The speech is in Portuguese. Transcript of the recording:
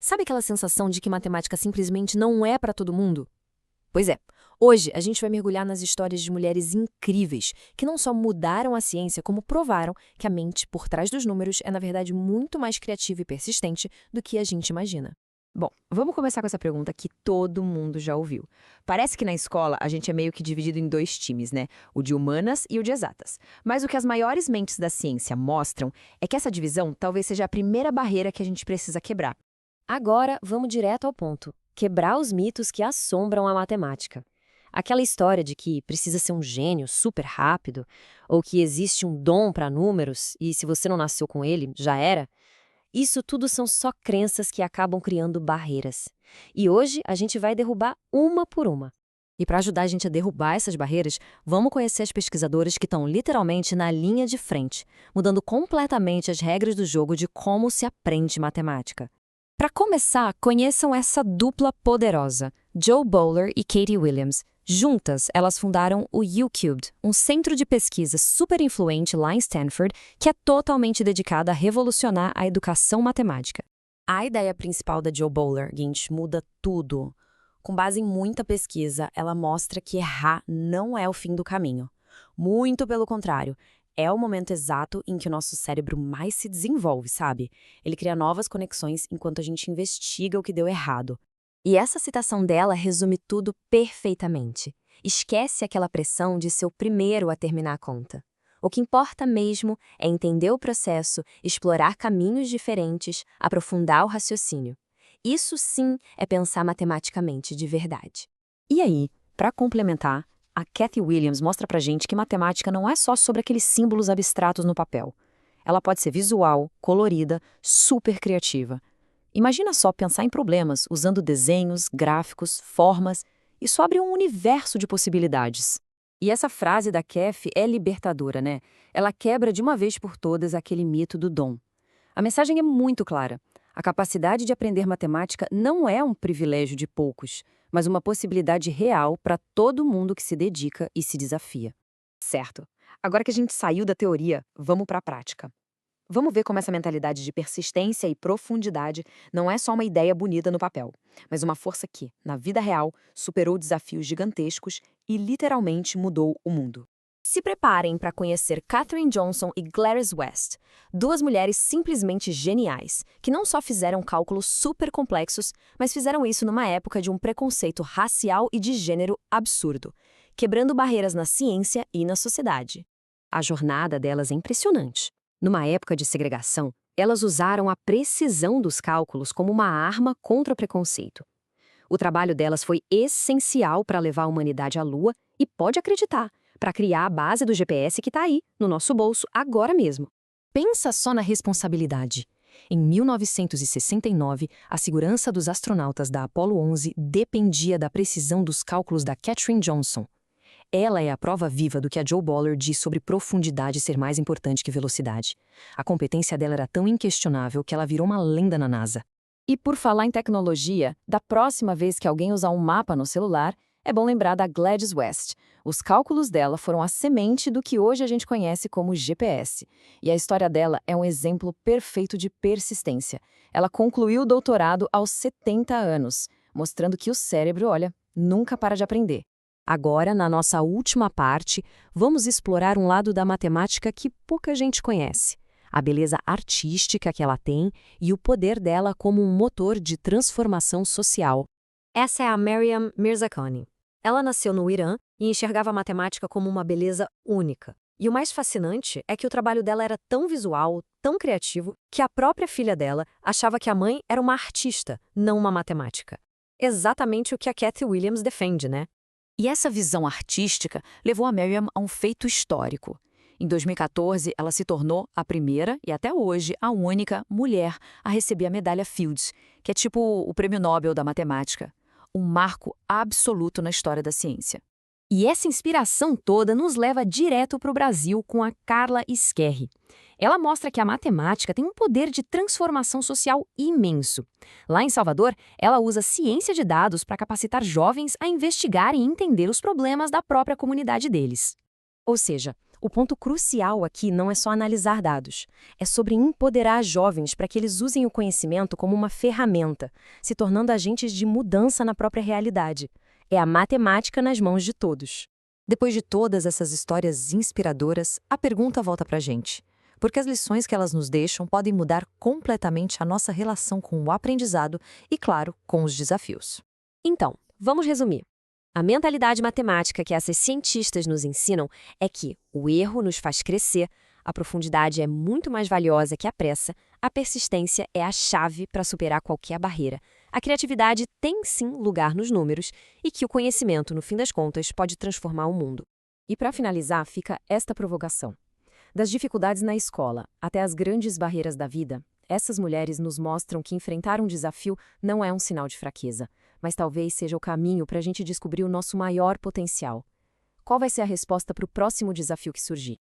Sabe aquela sensação de que matemática simplesmente não é para todo mundo? Pois é, hoje a gente vai mergulhar nas histórias de mulheres incríveis que não só mudaram a ciência, como provaram que a mente por trás dos números é, na verdade, muito mais criativa e persistente do que a gente imagina. Bom, vamos começar com essa pergunta que todo mundo já ouviu. Parece que na escola a gente é meio que dividido em dois times, né? O de humanas e o de exatas. Mas o que as maiores mentes da ciência mostram é que essa divisão talvez seja a primeira barreira que a gente precisa quebrar. Agora, vamos direto ao ponto. Quebrar os mitos que assombram a matemática. Aquela história de que precisa ser um gênio super rápido, ou que existe um dom para números e se você não nasceu com ele, já era. Isso tudo são só crenças que acabam criando barreiras. E hoje a gente vai derrubar uma por uma. E para ajudar a gente a derrubar essas barreiras, vamos conhecer as pesquisadoras que estão literalmente na linha de frente, mudando completamente as regras do jogo de como se aprende matemática. Para começar, conheçam essa dupla poderosa, Joe Bowler e Katie Williams. Juntas, elas fundaram o U-Cubed, um centro de pesquisa super influente lá em Stanford, que é totalmente dedicado a revolucionar a educação matemática. A ideia principal da Joe Bowler, gente, muda tudo. Com base em muita pesquisa, ela mostra que errar não é o fim do caminho. Muito pelo contrário. É o momento exato em que o nosso cérebro mais se desenvolve, sabe? Ele cria novas conexões enquanto a gente investiga o que deu errado. E essa citação dela resume tudo perfeitamente. Esquece aquela pressão de ser o primeiro a terminar a conta. O que importa mesmo é entender o processo, explorar caminhos diferentes, aprofundar o raciocínio. Isso sim é pensar matematicamente de verdade. E aí, para complementar, a Kathy Williams mostra pra gente que matemática não é só sobre aqueles símbolos abstratos no papel. Ela pode ser visual, colorida, super criativa. Imagina só pensar em problemas usando desenhos, gráficos, formas. Isso abre um universo de possibilidades. E essa frase da Kathy é libertadora, né? Ela quebra de uma vez por todas aquele mito do dom. A mensagem é muito clara. A capacidade de aprender matemática não é um privilégio de poucos, mas uma possibilidade real para todo mundo que se dedica e se desafia. Certo. Agora que a gente saiu da teoria, vamos para a prática. Vamos ver como essa mentalidade de persistência e profundidade não é só uma ideia bonita no papel, mas uma força que, na vida real, superou desafios gigantescos e literalmente mudou o mundo. Se preparem para conhecer Katherine Johnson e Gladys West, duas mulheres simplesmente geniais, que não só fizeram cálculos super complexos, mas fizeram isso numa época de um preconceito racial e de gênero absurdo, quebrando barreiras na ciência e na sociedade. A jornada delas é impressionante. Numa época de segregação, elas usaram a precisão dos cálculos como uma arma contra o preconceito. O trabalho delas foi essencial para levar a humanidade à Lua e, pode acreditar, para criar a base do GPS que está aí, no nosso bolso, agora mesmo. Pensa só na responsabilidade. Em 1969, a segurança dos astronautas da Apollo 11 dependia da precisão dos cálculos da Katherine Johnson. Ela é a prova viva do que a Joe Bowler diz sobre profundidade ser mais importante que velocidade. A competência dela era tão inquestionável que ela virou uma lenda na NASA. E por falar em tecnologia, da próxima vez que alguém usar um mapa no celular, é bom lembrar da Gladys West. Os cálculos dela foram a semente do que hoje a gente conhece como GPS. E a história dela é um exemplo perfeito de persistência. Ela concluiu o doutorado aos 70 anos, mostrando que o cérebro, olha, nunca para de aprender. Agora, na nossa última parte, vamos explorar um lado da matemática que pouca gente conhece. A beleza artística que ela tem e o poder dela como um motor de transformação social. Essa é a Maryam Mirzakhani. Ela nasceu no Irã e enxergava a matemática como uma beleza única. E o mais fascinante é que o trabalho dela era tão visual, tão criativo, que a própria filha dela achava que a mãe era uma artista, não uma matemática. Exatamente o que a Kathy Williams defende, né? E essa visão artística levou a Maryam a um feito histórico. Em 2014, ela se tornou a primeira e até hoje a única mulher a receber a medalha Fields, que é tipo o prêmio Nobel da matemática. Um marco absoluto na história da ciência. E essa inspiração toda nos leva direto para o Brasil com a Carla Skerri. Ela mostra que a matemática tem um poder de transformação social imenso. Lá em Salvador, ela usa ciência de dados para capacitar jovens a investigar e entender os problemas da própria comunidade deles. Ou seja, O ponto crucial aqui não é só analisar dados, é sobre empoderar jovens para que eles usem o conhecimento como uma ferramenta, se tornando agentes de mudança na própria realidade. É a matemática nas mãos de todos. Depois de todas essas histórias inspiradoras, a pergunta volta pra gente. Porque as lições que elas nos deixam podem mudar completamente a nossa relação com o aprendizado e, claro, com os desafios. Então, vamos resumir. A mentalidade matemática que essas cientistas nos ensinam é que o erro nos faz crescer, a profundidade é muito mais valiosa que a pressa, a persistência é a chave para superar qualquer barreira, a criatividade tem sim lugar nos números e que o conhecimento, no fim das contas, pode transformar o mundo. E para finalizar, fica esta provocação. Das dificuldades na escola até as grandes barreiras da vida, essas mulheres nos mostram que enfrentar um desafio não é um sinal de fraqueza, mas talvez seja o caminho para a gente descobrir o nosso maior potencial. Qual vai ser a resposta para o próximo desafio que surgir?